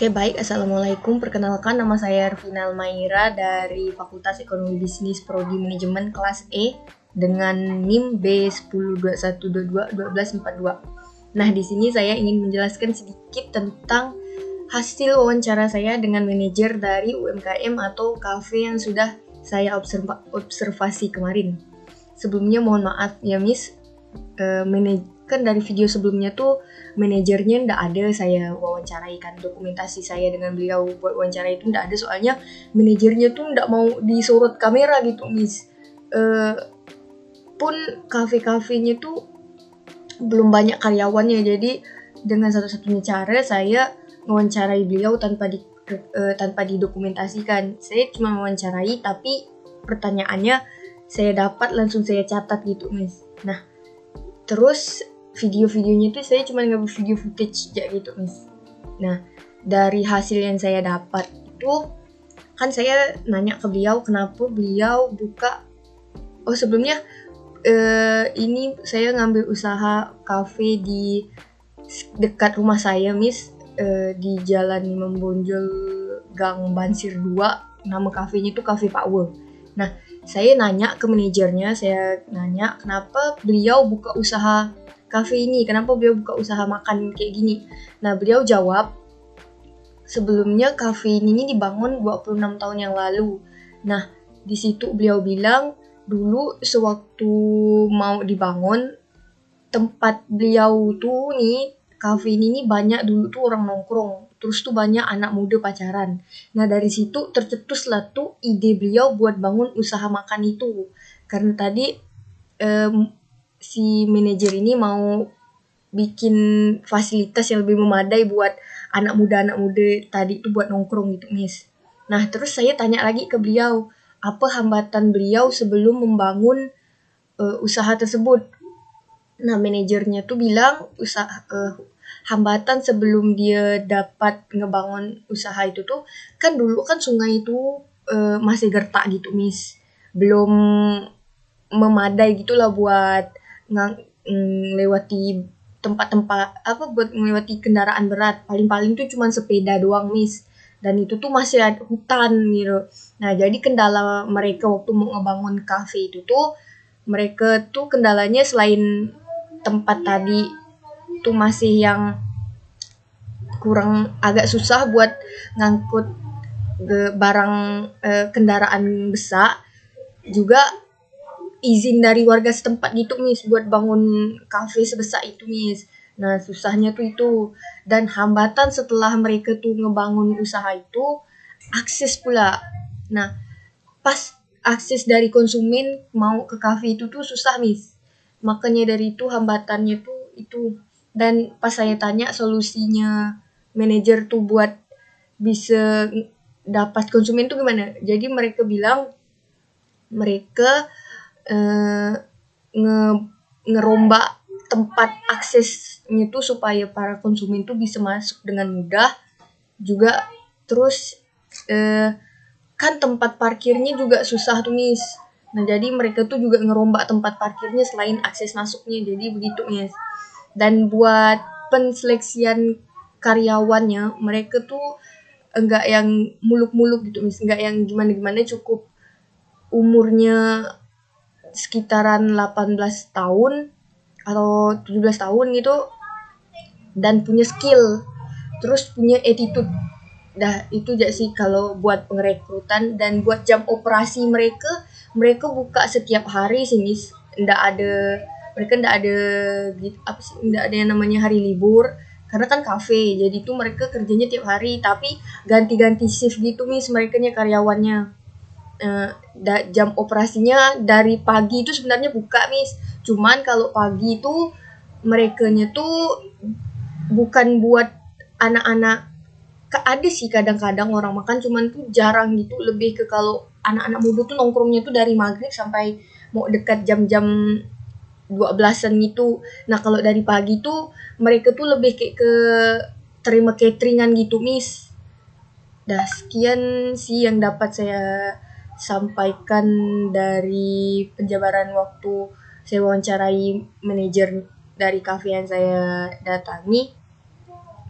Oke, baik. Assalamualaikum. Perkenalkan, nama saya Rvina Almaira dari Fakultas Ekonomi Bisnis Prodi Manajemen kelas E dengan NIM B1021221242. Nah, di sini saya ingin menjelaskan sedikit tentang hasil wawancara saya dengan manajer dari UMKM atau kafe yang sudah saya observasi kemarin. Sebelumnya mohon maaf ya Miss, kan dari video sebelumnya tuh manajernya ndak ada saya wawancarai, kan dokumentasi saya dengan beliau buat wawancara itu ndak ada, soalnya manajernya tuh ndak mau disorot kamera gitu Miss. Pun kafe-kafenya tuh belum banyak karyawannya, jadi dengan satu-satunya cara saya mewawancarai beliau tanpa didokumentasikan. Saya cuma mewawancarai, tapi pertanyaannya saya dapat langsung saya catat gitu Miss. Nah, terus video-videonya tuh saya cuma ngambil video footage aja gitu Miss. Nah, dari hasil yang saya dapat itu kan saya nanya ke beliau kenapa beliau buka. Sebelumnya ini saya ngambil usaha kafe di dekat rumah saya Miss, di Jalan Membonjol Gang Bansir 2. Nama kafenya itu Cafe Power. Nah, saya nanya ke manajernya, saya nanya kenapa beliau buka usaha kafe ini, kenapa beliau buka usaha makan kayak gini. Nah, beliau jawab, sebelumnya kafe ini dibangun 26 tahun yang lalu. Nah, di situ beliau bilang, dulu sewaktu mau dibangun, tempat beliau tuh nih, kafe ini banyak dulu tuh orang nongkrong. Terus tuh banyak anak muda pacaran. Nah, dari situ tercetuslah tuh ide beliau buat bangun usaha makan itu. Karena tadi si manajer ini mau bikin fasilitas yang lebih memadai buat anak muda tadi itu buat nongkrong gitu Miss. Nah, terus saya tanya lagi ke beliau, apa hambatan beliau sebelum membangun usaha tersebut. Nah, manajernya tuh bilang hambatan sebelum dia dapat ngebangun usaha itu tuh, kan dulu kan sungai itu masih gertak gitu Miss, belum memadai gitulah buat melewati tempat-tempat buat melewati kendaraan berat. Paling-paling tuh cuma sepeda doang Miss, dan itu tuh masih ada hutan gitu. Nah, jadi kendala mereka waktu mau ngebangun kafe itu tuh, mereka tuh kendalanya selain tempat tadi tuh masih yang kurang, agak susah buat ngangkut barang kendaraan besar, juga izin dari warga setempat gitu Miss buat bangun kafe sebesar itu Miss. Nah, susahnya tuh itu. Dan hambatan setelah mereka tuh ngebangun usaha itu, akses pula. Nah, pas akses dari konsumen mau ke kafe itu tuh susah Miss. Makanya dari itu hambatannya tuh itu. Dan pas saya tanya solusinya manajer tuh buat bisa dapat konsumen tuh gimana, jadi mereka bilang mereka ngerombak tempat aksesnya tuh supaya para konsumen tuh bisa masuk dengan mudah juga. Terus kan tempat parkirnya juga susah tuh Miss. Nah, jadi mereka tuh juga ngerombak tempat parkirnya selain akses masuknya, jadi begitu Miss. Dan buat penseleksian karyawannya, mereka tuh enggak yang muluk-muluk gitu Miss, enggak yang gimana-gimana, cukup umurnya sekitaran 18 tahun atau 17 tahun gitu, dan punya skill, terus punya attitude. Dah, itu aja sih kalau buat pengrekrutan. Dan buat jam operasi mereka buka setiap hari sih Miss. Mereka ndak ada ndak ada yang namanya hari libur, karena kan kafe, jadi tuh mereka kerjanya tiap hari, tapi ganti-ganti shift gitu Miss, mereka karyawannya. Jam operasinya dari pagi itu sebenarnya buka Miss, cuman kalau pagi itu merekanya tuh bukan buat anak-anak. Ada sih kadang-kadang orang makan, cuman tuh jarang gitu, lebih ke kalau anak-anak muda tuh nongkrongnya tuh dari maghrib sampai mau dekat jam-jam 12-an gitu. Nah, kalau dari pagi tuh mereka tuh lebih kayak ke terima cateringan gitu Miss. Dah, sekian sih yang dapat saya sampaikan dari penjabaran waktu saya wawancarai manajer dari kafe yang saya datangi.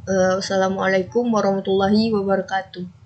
Wassalamualaikum warahmatullahi wabarakatuh.